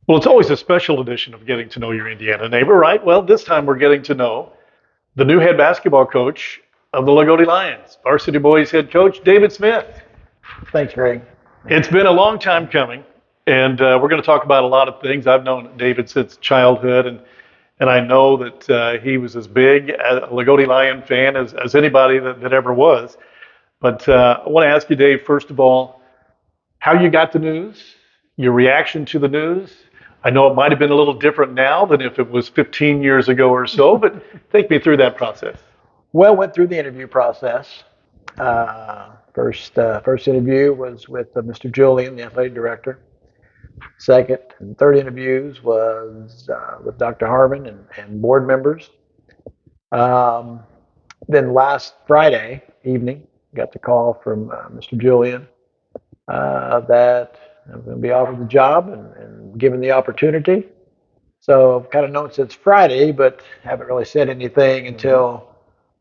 Well, it's always a special edition of getting to know your Indiana neighbor, right? Well, this time we're getting to know the new head basketball coach of the Loogootee Lions, varsity boys head coach David Smith. Thanks, Greg. It's been a long time coming, and we're going to talk about a lot of things. I've known David since childhood, and I know that he was as big a Loogootee Lion fan as anybody that ever was. But I want to ask you, Dave, first of all, how you got the news, your reaction to the news. I know it might have been a little different now than if it was 15 years ago or so, but take me through that process. Well, went through the interview process. First interview was with Mr. Julian, the athletic director. Second and third interviews was with Dr. Harmon and board members. Um, then last Friday evening, got the call from Mr. Julian that I'm going to be offered the job and given the opportunity. So I've kind of known since Friday, but haven't really said anything until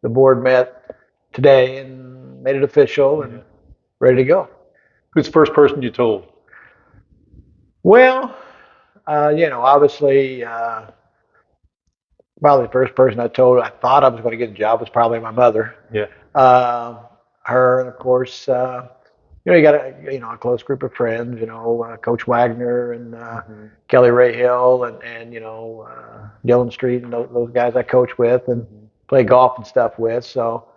the board met today and made it official and ready to go. Who's the first person you told? Well, obviously, probably the first person I told I thought I was going to get the job was probably my mother. Yeah. Her, and of course, you got a close group of friends. Coach Wagner and Kelly Ray Hill and Dillon Street and those guys I coach with and play golf and stuff with. So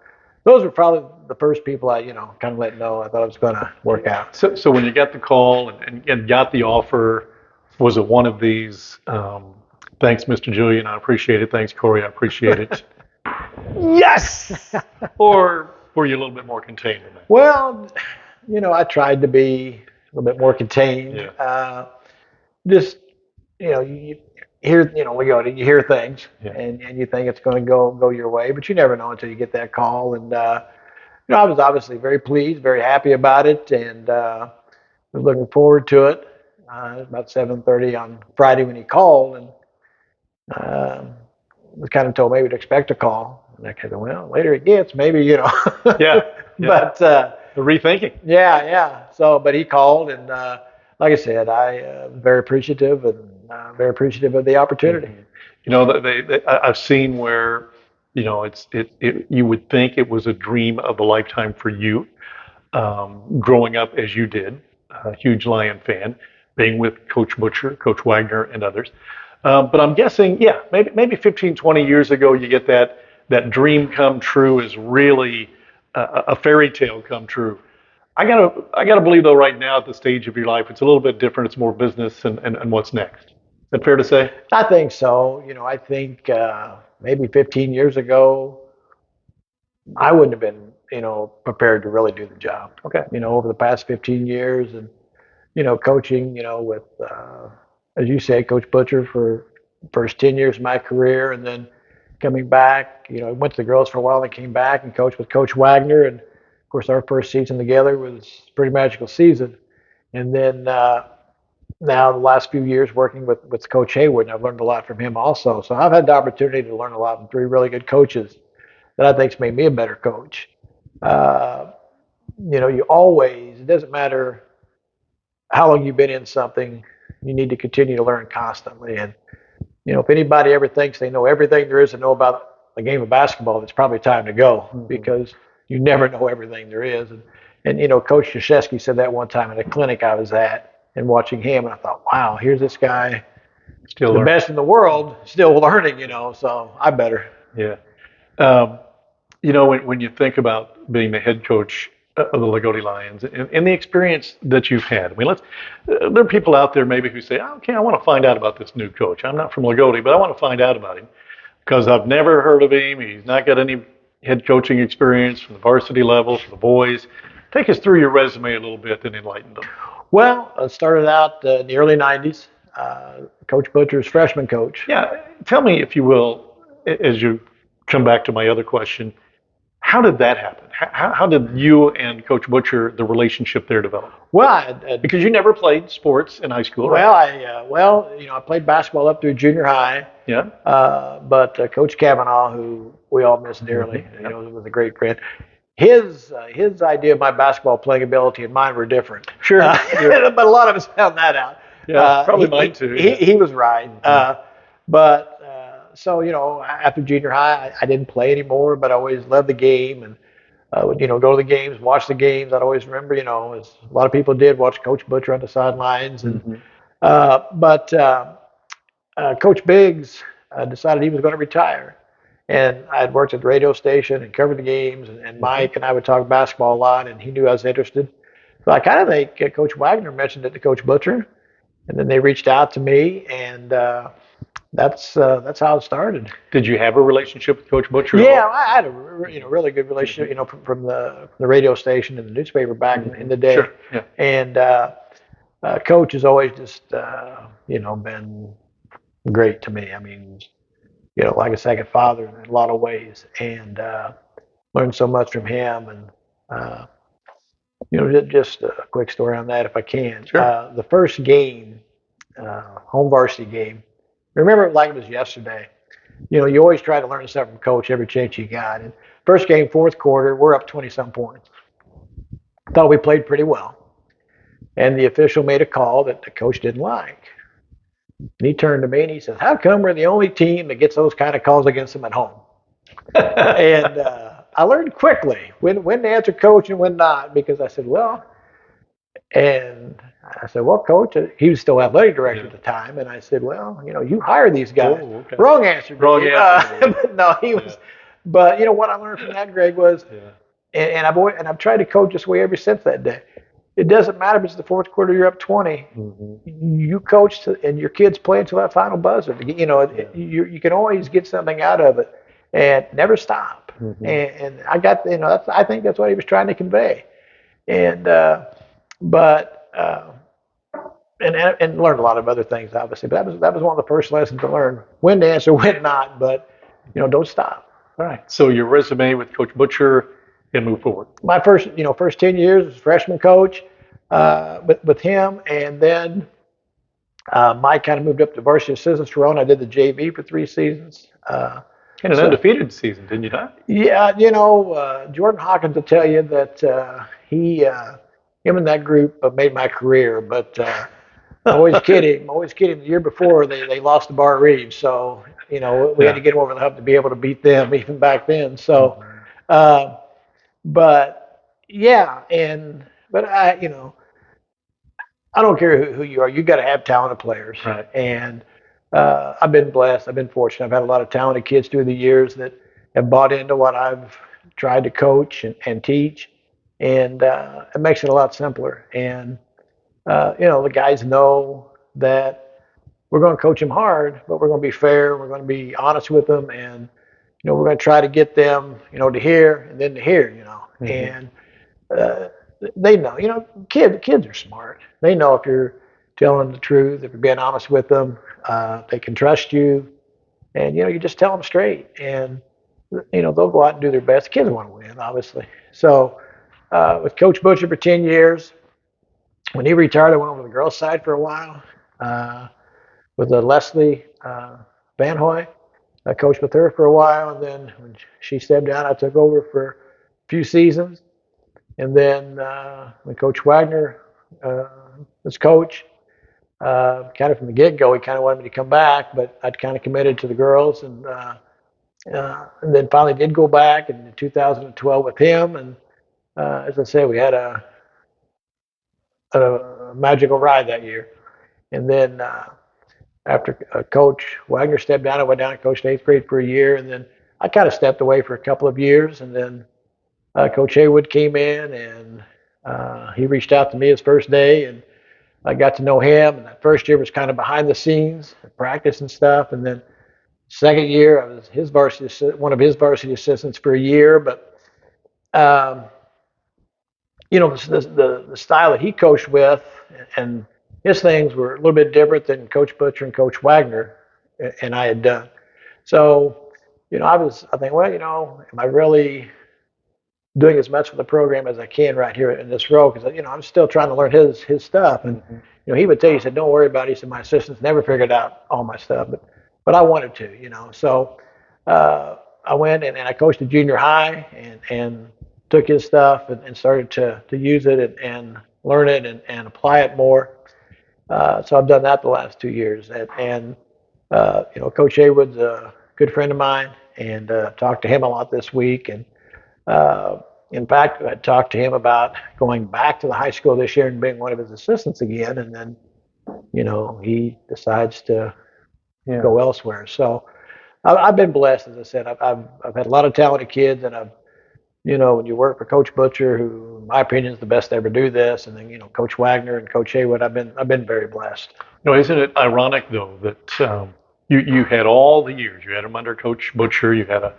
those were probably the first people I kind of let know I thought it was going to work out. So when you got the call and got the offer, was it one of these? Thanks, Mr. Julian, I appreciate it. Thanks, Corey, I appreciate it. Yes. Or were you a little bit more contained in that? Well, I tried to be a little bit more contained. Yeah. Just, you hear, you hear things and you think it's going to go your way, but you never know until you get that call. And, I was obviously very pleased, very happy about it, and was looking forward to it. About 7:30 on Friday when he called, and was kind of told maybe to expect a call. And I kind of, well, later it gets, maybe, Yeah. But the rethinking. yeah. So, but he called, and like I said, I very appreciative and very appreciative of the opportunity. I've seen where, you would think it was a dream of a lifetime for you, growing up as you did, a huge Lion fan, being with Coach Butcher, Coach Wagner, and others. But I'm guessing, yeah, maybe 15, 20 years ago, you get that dream come true is really a fairy tale come true. I gotta believe though, right now at the stage of your life, it's a little bit different. It's more business and what's next. Is that fair to say? I think so. I think maybe 15 years ago, I wouldn't have been, prepared to really do the job. Okay. Over the past 15 years and, coaching, with, as you said, Coach Butcher for the first 10 years of my career, and then coming back, I went to the girls for a while and came back and coached with Coach Wagner. And of course, our first season together was a pretty magical season. And then now the last few years working with Coach Haywood, and I've learned a lot from him also. So I've had the opportunity to learn a lot from three really good coaches that I think's made me a better coach. You always, it doesn't matter how long you've been in something, you need to continue to learn constantly. And, if anybody ever thinks they know everything there is to know about the game of basketball, it's probably time to go because you never know everything there is. And Coach Krzyzewski said that one time at a clinic I was at and watching him, and I thought, wow, here's this guy, Still the learning. best in the world, still learning, so I better. Yeah. When you think about being the head coach of the Loogootee Lions and the experience that you've had, I mean, there are people out there maybe who say, okay, I want to find out about this new coach. I'm not from Loogootee, but I want to find out about him because I've never heard of him. He's not got any head coaching experience from the varsity level for the boys. Take us through your resume a little bit and enlighten them. Well, I started out in the early 90s. Coach Butcher's freshman coach. Yeah. Tell me, if you will, as you come back to my other question, how did that happen? How did you and Coach Butcher, the relationship there develop? Well, Because you never played sports in high school, right? I played basketball up through junior high. Yeah. But Coach Kavanaugh, who we all miss dearly, was a great friend. His idea of my basketball playing ability and mine were different. Sure. But a lot of us found that out. Yeah, probably mine too. Yeah. He was right. Hmm. So after junior high, I didn't play anymore, but I always loved the game and would go to the games, watch the games. I'd always remember, as a lot of people did, watch Coach Butcher on the sidelines, and Hmm. but Coach Biggs decided he was going to retire. And I had worked at the radio station and covered the games, and Hmm. Mike and I would talk basketball a lot, and he knew I was interested. So I kind of think Coach Wagner mentioned it to Coach Butcher, and then they reached out to me, and that's how it started. Did you have a relationship with Coach Butcher at Yeah, all? I had a really good relationship, Hmm. from the radio station and the newspaper back in Hmm. the day, Sure. Yeah. and Coach has always just been great to me. I mean, like a second father in a lot of ways, and learned so much from him. And uh, just a quick story on that, if I can. Sure. The first game, home varsity game, remember it like it was yesterday. You always try to learn something from coach every chance you got. And first game, fourth quarter, we're up 20 some points. Thought we played pretty well, and the official made a call that the coach didn't like. And he turned to me and he says, "How come we're the only team that gets those kind of calls against them at home?" And I learned quickly when to answer coach and when not, because I said, well, coach, he was still athletic director Yeah. at the time, and I said, well, you hire these guys. Oh, okay. Wrong answer, Wrong Dave. answer, Dave. But no, he Yeah. was. But what I learned from that, Greg, was, Yeah. and I've tried to coach this way ever since that day. It doesn't matter if it's the fourth quarter, you're up 20. Hmm. You coach and your kids play until that final buzzer. Yeah. You can always get something out of it, and never stop. Hmm. And I got, I think that's what he was trying to convey. And but and learned a lot of other things, obviously. But that was one of the first lessons to learn: when to answer, when not. But don't stop. All right. So your resume with Coach Butcher and move forward. My first 10 years as freshman coach, with him, and then Mike kind of moved up to varsity assistant role, and I did the JV for 3 seasons. And an So undefeated season, didn't you not? yeah, Jordan Hawkins will tell you that him and that group made my career, but. I always kid him. Always kid him. The year before, they lost to Bar Reeves, so we had to Yeah. get them over the hump to be able to beat them even back then. So, Hmm. uh, but yeah, but I don't care who you are. You got to have talented players, Right. and I've been blessed. I've been fortunate. I've had a lot of talented kids through the years that have bought into what I've tried to coach and teach, and it makes it a lot simpler. And the guys know that we're going to coach them hard, but we're going to be fair. We're going to be honest with them, and we're going to try to get them, to here and then to here, Hmm. and uh, they know, kids are smart. They know if you're telling them the truth, if you're being honest with them, they can trust you, and you just tell them straight, and they'll go out and do their best. The kids want to win, obviously. So with Coach Butcher for 10 years. When he retired, I went over to the girls' side for a while uh, with Leslie Van Hoy. I coached with her for a while, and then when she stepped down, I took over for a few seasons. And then when Coach Wagner uh, was coach, kind of from the get-go, he kind of wanted me to come back, but I'd kind of committed to the girls, and then finally did go back in 2012 with him. And as I say, we had a magical ride that year. And then after Coach Wagner stepped down, I went down and coached eighth grade for a year, and then I kind of stepped away for a couple of years, and then Coach Haywood came in, and he reached out to me his first day, and I got to know him. And that first year was kind of behind the scenes, practice and stuff, and then second year I was one of his varsity assistants for a year. But um, the style that he coached with, and his things were a little bit different than Coach Butcher and Coach Wagner and I had done. So, I think, well, am I really doing as much for the program as I can right here in this role? Because, I'm still trying to learn his stuff. And, Hmm. he would tell you, he said, don't worry about it. He said, my assistants never figured out all my stuff, but I wanted to, So I went and I coached a junior high and took his stuff and started to use it and learn it and apply it more. So I've done that the last 2 years, and Coach Haywood's a good friend of mine, and talked to him a lot this week. And uh, in fact, I talked to him about going back to the high school this year and being one of his assistants again. And then, he decides to Yeah. go elsewhere. So I've been blessed, as I said. I've had a lot of talented kids, and when you work for Coach Butcher, who, in my opinion, is the best to ever do this, and then Coach Wagner and Coach Haywood, I've been very blessed. Isn't it ironic though that you had all the years you had him under Coach Butcher, you had a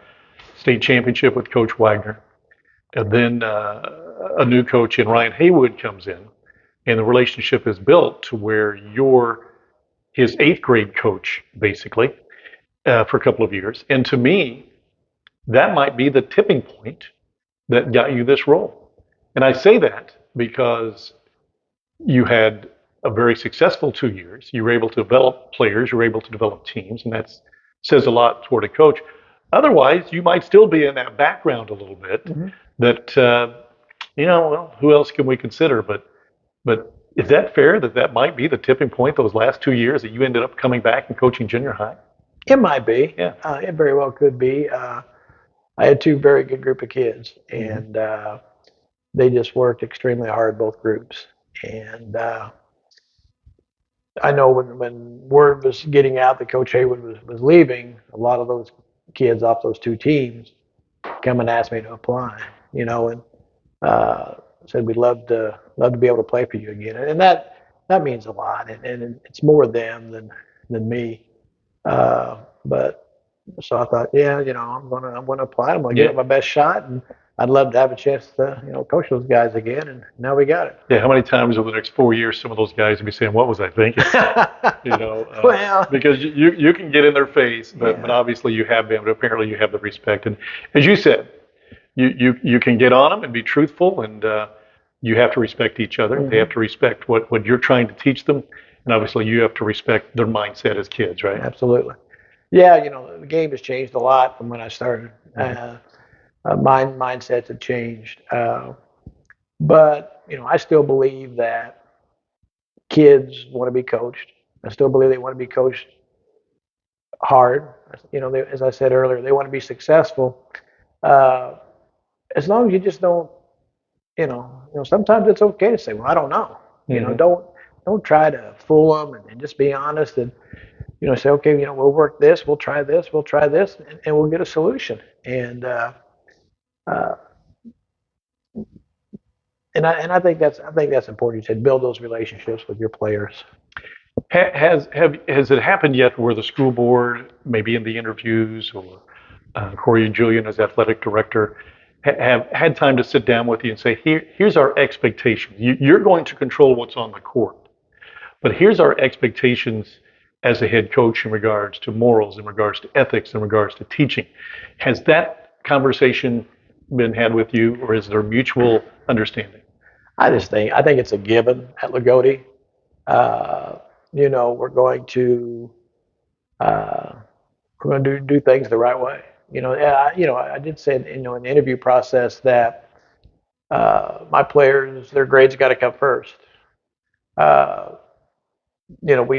state championship with Coach Wagner, and then a new coach in Ryan Haywood comes in, and the relationship is built to where you're his eighth grade coach basically for a couple of years. And to me, that might be the tipping point that got you this role. And I say that because you had a very successful 2 years. You were able to develop players, you were able to develop teams, and that says a lot toward a coach. Otherwise, you might still be in that background a little bit. Mm-hmm. That well, who else can we consider? But is that fair? That might be the tipping point. Those last 2 years that you ended up coming back and coaching junior high. It might be. Yeah. It very well could be. I had two very good group of kids, Mm-hmm. and they just worked extremely hard, both groups. And I know when word was getting out that Coach Haywood was leaving, a lot of those kids off those two teams come and asked me to apply, and uh, said we'd love to be able to play for you again, and that means a lot, and it's more them than me. But so I thought, yeah, I'm gonna apply. I'm gonna give Yeah. it my best shot, and I'd love to have a chance to coach those guys again. And now we got it. Yeah. How many times over the next 4 years, some of those guys will be saying, "What was I thinking?" Well, Because you can get in their face, but yeah. obviously you have been. But apparently you have the respect, and as you said, you can get on them and be truthful, and you have to respect each other. They have Mm-hmm. to respect what you're trying to teach them, and obviously you have to respect their mindset as kids, right? Absolutely. Yeah, the game has changed a lot from when I started. Mm-hmm. Mindsets have changed, but I still believe that kids want to be coached. I still believe they want to be coached hard. As I said earlier, they want to be successful. Uh, as long as you just don't, sometimes it's okay to say, "Well, I don't know." Mm-hmm. Don't try to fool them, and just be honest, and say, "Okay, we'll work this, we'll try this, and we'll get a solution." Uh, and I think that's important. You said build those relationships with your players. Has it happened yet where the school board, maybe in the interviews, or Corey and Julian as athletic director, have had time to sit down with you and say, here's our expectations. You're going to control what's on the court, but here's our expectations as a head coach in regards to morals, in regards to ethics, in regards to teaching. Has that conversation been had with you, or is there mutual understanding? I think it's a given at Loogootee. Uh, we're going to uh, do things the right way. I did say in the interview process that my players, their grades got to come first. Uh, we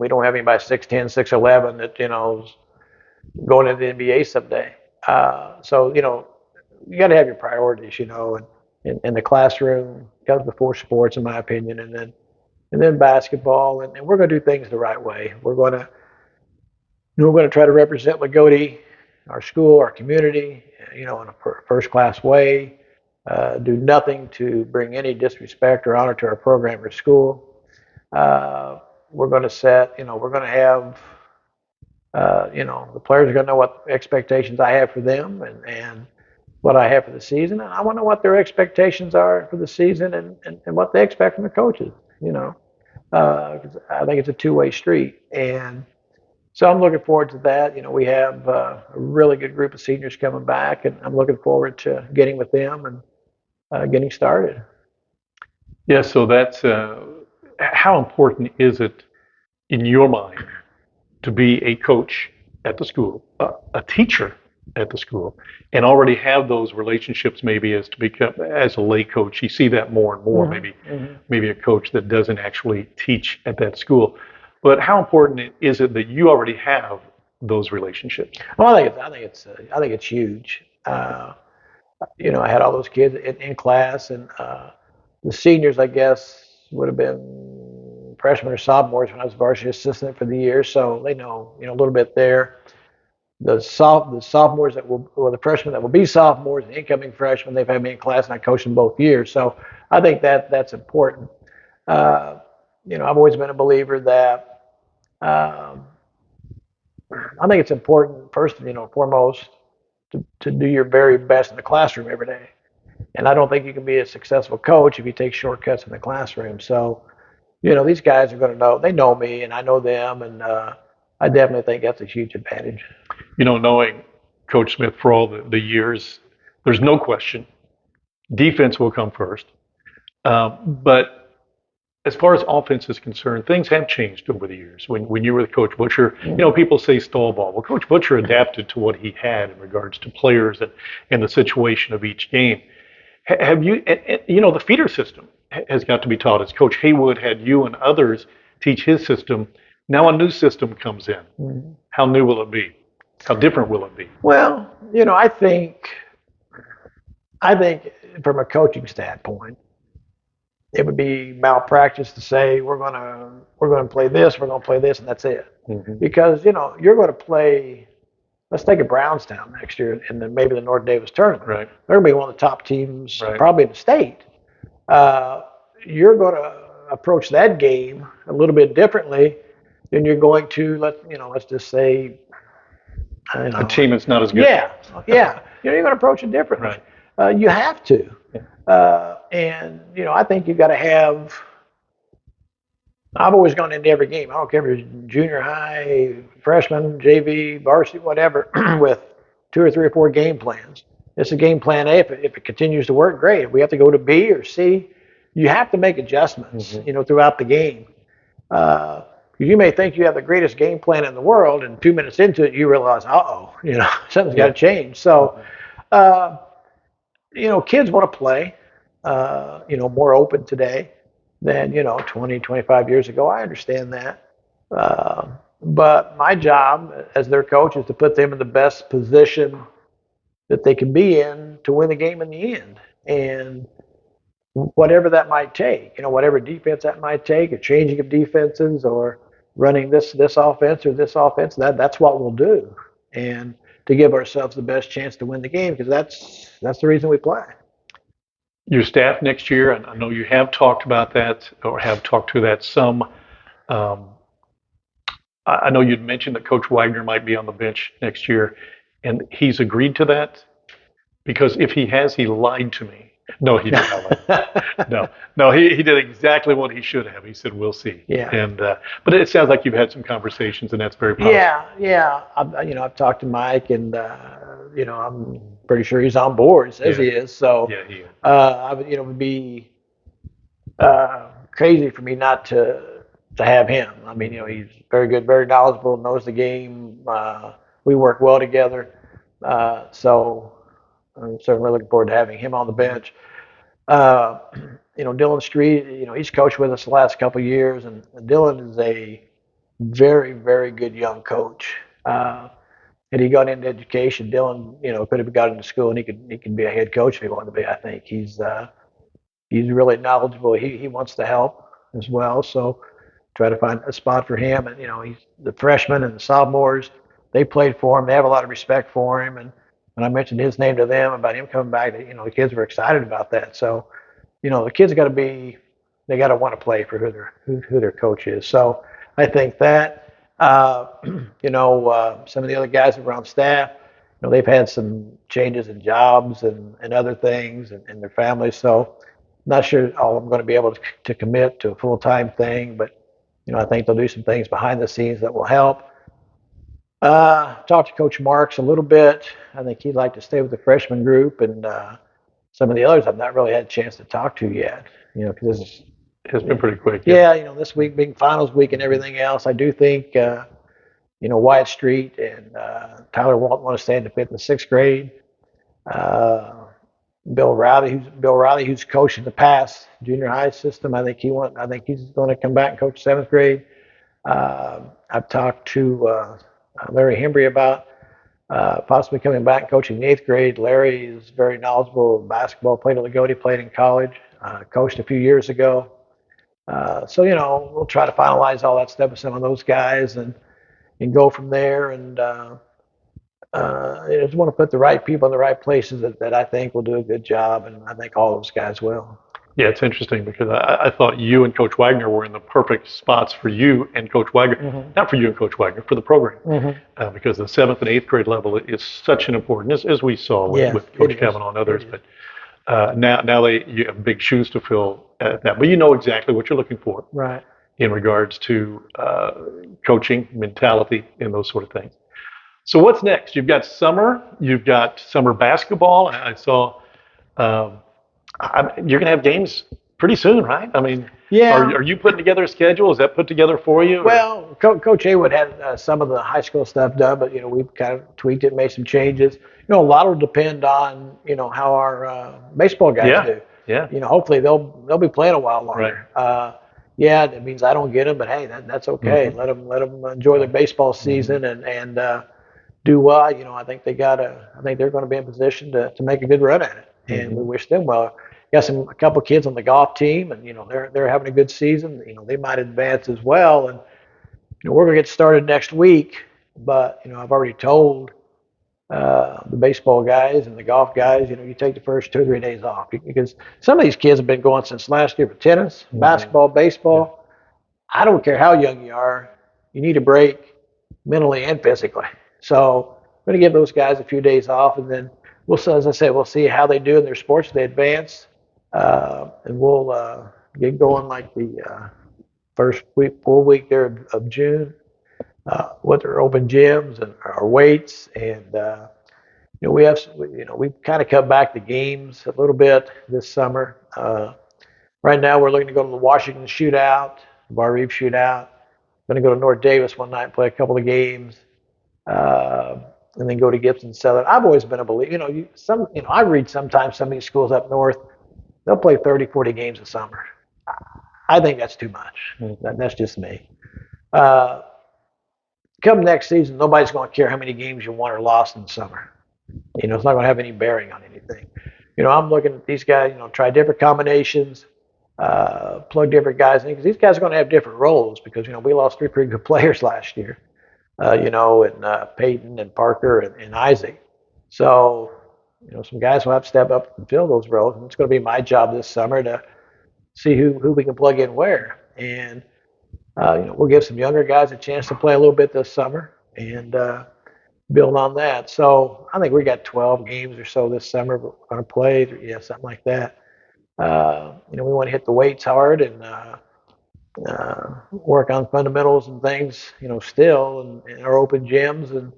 don't have anybody 6'10", 6'11" that is going into the NBA someday. So you got to have your priorities, and in the classroom comes before sports, in my opinion, and then basketball, and we're going to do things the right way. We're going to try to represent Loogootee, our school, our community, in a first class way. Do nothing to bring any disrespect or honor to our program or school. We're going to we're going to have, the players are going to know what expectations I have for them, and what I have for the season. And I want to know what their expectations are for the season, and what they expect from the coaches, 'cause I think it's a two-way street. And so I'm looking forward to that. We have a really good group of seniors coming back, and I'm looking forward to getting with them and getting started. Yeah, so that's how important is it in your mind to be a coach at the school, a teacher at the school and already have those relationships maybe as to become as a lay coach. You see that more and more, Mm-hmm. maybe Mm-hmm. maybe a coach that doesn't actually teach at that school. But how important is it that you already have those relationships? Well, I think it's huge. I had all those kids in class, and the seniors, I guess, would have been freshmen or sophomores when I was varsity assistant for the year, so they know, a little bit there. The sophomores that will, or the freshmen that will be sophomores, and incoming freshmen, they've had me in class, and I coached them both years. So I think that's important. Uh, I've always been a believer that um, I think it's important, first, foremost, to do your very best in the classroom every day. And I don't think you can be a successful coach if you take shortcuts in the classroom. So, these guys are going to know, they know me and I know them. And I definitely think that's a huge advantage. Knowing Coach Smith for all the years, there's no question defense will come first. But as far as offense is concerned, things have changed over the years. When you were with Coach Butcher, people say stall ball. Well, Coach Butcher adapted to what he had in regards to players and the situation of each game. Have you, the feeder system has got to be taught. As Coach Haywood had you and others teach his system, now a new system comes in. Mm-hmm. How new will it be? How different will it be? Well, I think from a coaching standpoint, it would be malpractice to say we're gonna play this, we're gonna play this, and that's it. Mm-hmm. Because you're going to play. Let's take a Brownstown next year in maybe the North Davis tournament. Right. They're going to be one of the top teams, Right. probably in the state. You're going to approach that game a little bit differently than you're going to let's just say, A team that's not as good. yeah, yeah. You're going to approach it differently. Right. You have to, and I think you've got to have. I've always gone into every game. I don't care if it's junior high, freshman, JV, varsity, whatever, with 2 or 3 or 4 game plans. It's a game plan A. If it continues to work, great. If we have to go to B or C, you have to make adjustments, throughout the game. Uh, you may think you have the greatest game plan in the world, and 2 minutes into it, you realize, something's got to change. So, uh, kids want to play, more open today than, 20, 25 years ago. I understand that. But my job as their coach is to put them in the best position that they can be in to win the game in the end. And whatever that might take, whatever defense that might take, a changing of defenses or running this offense or this offense, that's what we'll do. And to give ourselves the best chance to win the game because that's the reason we play. Your staff next year, and I know you have talked about that or have talked to that some. Um, I know you'd mentioned that Coach Wagner might be on the bench next year, and he's agreed to that because if he has, he lied to me. No, he did not lie. No, no, he did exactly what he should have. He said, "We'll see." Yeah. And but it sounds like you've had some conversations, and that's very positive. Yeah. I've talked to Mike, and I'm pretty sure he's on board. Says he is. So Yeah, he is. it would be crazy for me not to have him. I mean, he's very good, very knowledgeable, knows the game. We work well together. So I'm certainly looking forward to having him on the bench. Uh, Dylan Street, he's coached with us the last couple of years, and Dylan is a very, very good young coach. And he got into education. Dylan, could have got into school and he could be a head coach if he wanted to be. I think he's really knowledgeable. He wants to help as well. So try to find a spot for him. And he's the freshmen and the sophomores. They played for him. They have a lot of respect for him. And when I mentioned his name to them about him coming back, the kids were excited about that. So the kids got to be, they got to want to play for who their coach is. So I think that, some of the other guys that were on staff, they've had some changes in jobs and other things and their families. So not sure all of them going to be able to commit to a full-time thing, but I think they'll do some things behind the scenes that will help. Talked to Coach Marks a little bit. I think he'd like to stay with the freshman group, and some of the others I've not really had a chance to talk to yet. Because this has been pretty quick. Yeah, this week being finals week and everything else, I do think Wyatt Street and Tyler Walton want to stay in the fifth and sixth grade. Uh, Bill Riley, who's coached in the past junior high system. I think he's going to come back and coach seventh grade. I've talked to Larry Hembry about possibly coming back and coaching the eighth grade. Larry is very knowledgeable of basketball. Played at Loogootee, played in college, coached a few years ago. So we'll try to finalize all that stuff with some of those guys and go from there. And I just want to put the right people in the right places that I think will do a good job, and I think all those guys will. Yeah, it's interesting because I thought you and Coach Wagner were in the perfect spots for you and Coach Wagner, not for you and Coach Wagner, for the program, because the seventh and eighth grade level is such an important, as we saw Yeah, with it Coach is. Kavanaugh and others. But now you have big shoes to fill at that. But you know exactly what you're looking for Right. in regards to coaching, mentality, and those sort of things. So what's next? You've got summer basketball. I saw. Um, you're going to have games pretty soon, right? I mean, Yeah. are you putting together a schedule? Is that put together for you? Or? Well, Coach Haywood had some of the high school stuff done, but we've kind of tweaked it, made some changes. A lot will depend on how our baseball guys Yeah, do. yeah, Hopefully they'll be playing a while right. longer. Yeah, it means I don't get them, but hey, that's okay. Let them enjoy their baseball season and do well. I think I think they're going to be in position to make a good run at it, and we wish them well. Got a couple kids on the golf team, and they're having a good season. They might advance as well, and we're going to get started next week. But I've already told the baseball guys and the golf guys, you take the first 2 or 3 days off because some of these kids have been going since last year for tennis, basketball, baseball. I don't care how young you are, you need a break mentally and physically. So I'm going to give those guys a few days off, and then as I said, we'll see how they do in their sports. They advance, and we'll get going like the first week, full week there of June, with our open gyms and our weights, and we've kind of cut back the games a little bit this summer. Right now, we're looking to go to the Washington Shootout, Bar Reef Shootout. Going to go to North Davis one night and play a couple of games, uh, and then go to Gibson Southern. I've always been a believer. I read sometimes some of these schools up north, they'll play 30, 40 games a summer. I think that's too much. That's just me. Uh, Come next season, nobody's going to care how many games you won or lost in the summer. It's not going to have any bearing on anything. I'm looking at these guys, try different combinations, plug different guys in because these guys are going to have different roles because, we lost three pretty good players last year, and Peyton and Parker and Isaac. So, some guys will have to step up and fill those roles. And it's going to be my job this summer to see who we can plug in where. And, we'll give some younger guys a chance to play a little bit this summer and build on that. So I think we got 12 games or so this summer we're going to play. Yeah, something like that. We want to hit the weights hard and work on fundamentals and things, still in our open gyms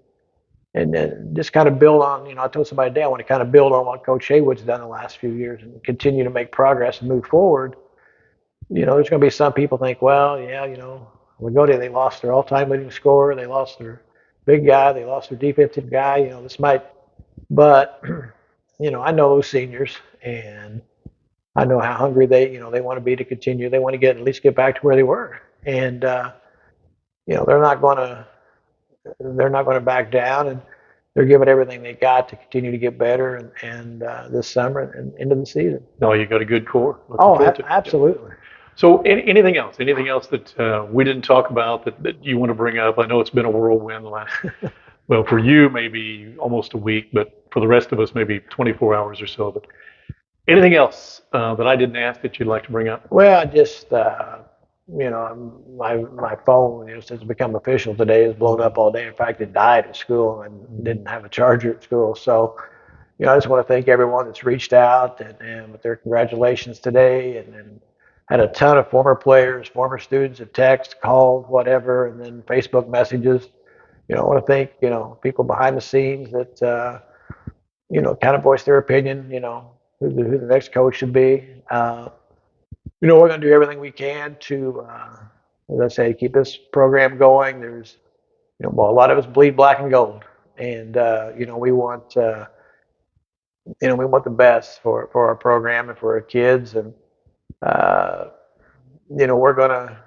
and then just kind of build on. I told somebody today I want to kind of build on what Coach Haywood's done the last few years and continue to make progress and move forward. There's going to be some people think, well, yeah, Loogootee, they lost their all-time leading scorer, they lost their big guy, they lost their defensive guy. This might, but I know those seniors, and I know how hungry they want to be to continue. They want to at least get back to where they were, and they're not going to back down, and they're giving everything they got to continue to get better, and this summer and into the season. No, you got a good core. Oh, absolutely. So anything else? Anything else that we didn't talk about that you want to bring up? I know it's been a whirlwind the last, well, for you maybe almost a week, but for the rest of us maybe 24 hours or so. But anything else that I didn't ask that you'd like to bring up? Well, just my phone, since it's become official today, is blown up all day. In fact, it died at school and didn't have a charger at school. So, I just want to thank everyone that's reached out and with their congratulations today, and had a ton of former players, former students that text, called, whatever, and then Facebook messages. I want to thank people behind the scenes that kind of voiced their opinion. Who the next coach should be. We're going to do everything we can to, as I say, keep this program going. There's well, a lot of us bleed black and gold, and we want the best for our program and for our kids, and uh, we're gonna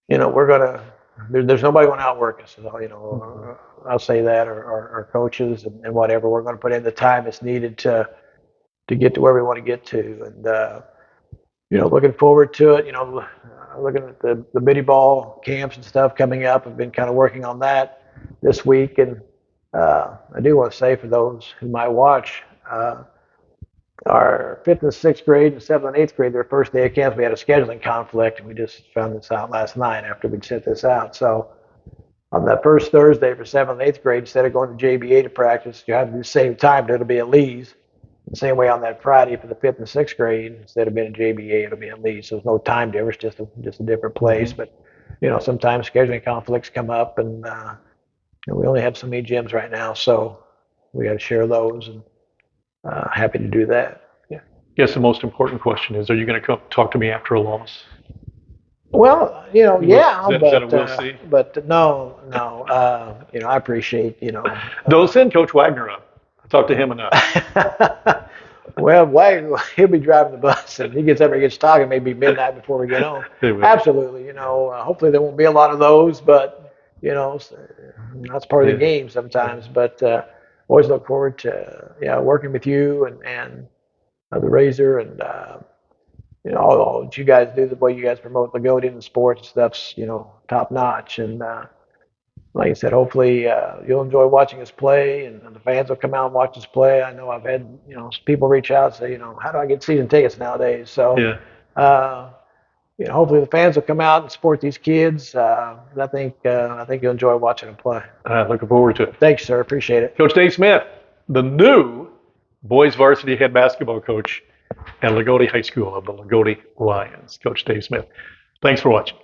we're gonna there's nobody going to outwork us. So, Mhm. I'll say that, or coaches and whatever. We're going to put in the time that's needed to get to where we want to get to, and looking forward to it. Looking at the bitty ball camps and stuff coming up. I've been kind of working on that this week, and I do want to say for those who might watch, our fifth and sixth grade and seventh and eighth grade, their first day of camp, we had a scheduling conflict, and we just found this out last night after we'd sent this out. So on that first Thursday for seventh and eighth grade, instead of going to JBA to practice, you have to do the same time, but it'll be at Lee's. The same way on that Friday for the fifth and sixth grade, instead of being at JBA, it'll be at Lee's. So there's no time difference, just a different place. Mhm. But sometimes scheduling conflicts come up, and we only have so many gyms right now, so we got to share those, and happy to do that. Yeah. Guess the most important question is, are you going to come talk to me after a loss? Well, yeah, Is that a we'll see? but no, no. I appreciate, Don't send Coach Wagner up. I talked to him enough. well, why he'll be driving the bus, and he gets up and gets talking maybe midnight before we get home. Absolutely, hopefully there won't be a lot of those, but that's part of the game sometimes. But always look forward to working with you and the Razor, and all that you guys do, the way you guys promote Loogootee and the sports and stuff's top notch. And like I said, hopefully you'll enjoy watching us play, and the fans will come out and watch us play. I know I've had people reach out and say, how do I get season tickets nowadays? So Yeah. uh, hopefully the fans will come out and support these kids. I think you'll enjoy watching them play. Looking forward to it. Thanks, sir. Appreciate it. Coach Dave Smith, the new boys varsity head basketball coach at Loogootee High School of the Loogootee Lions. Coach Dave Smith. Thanks for watching.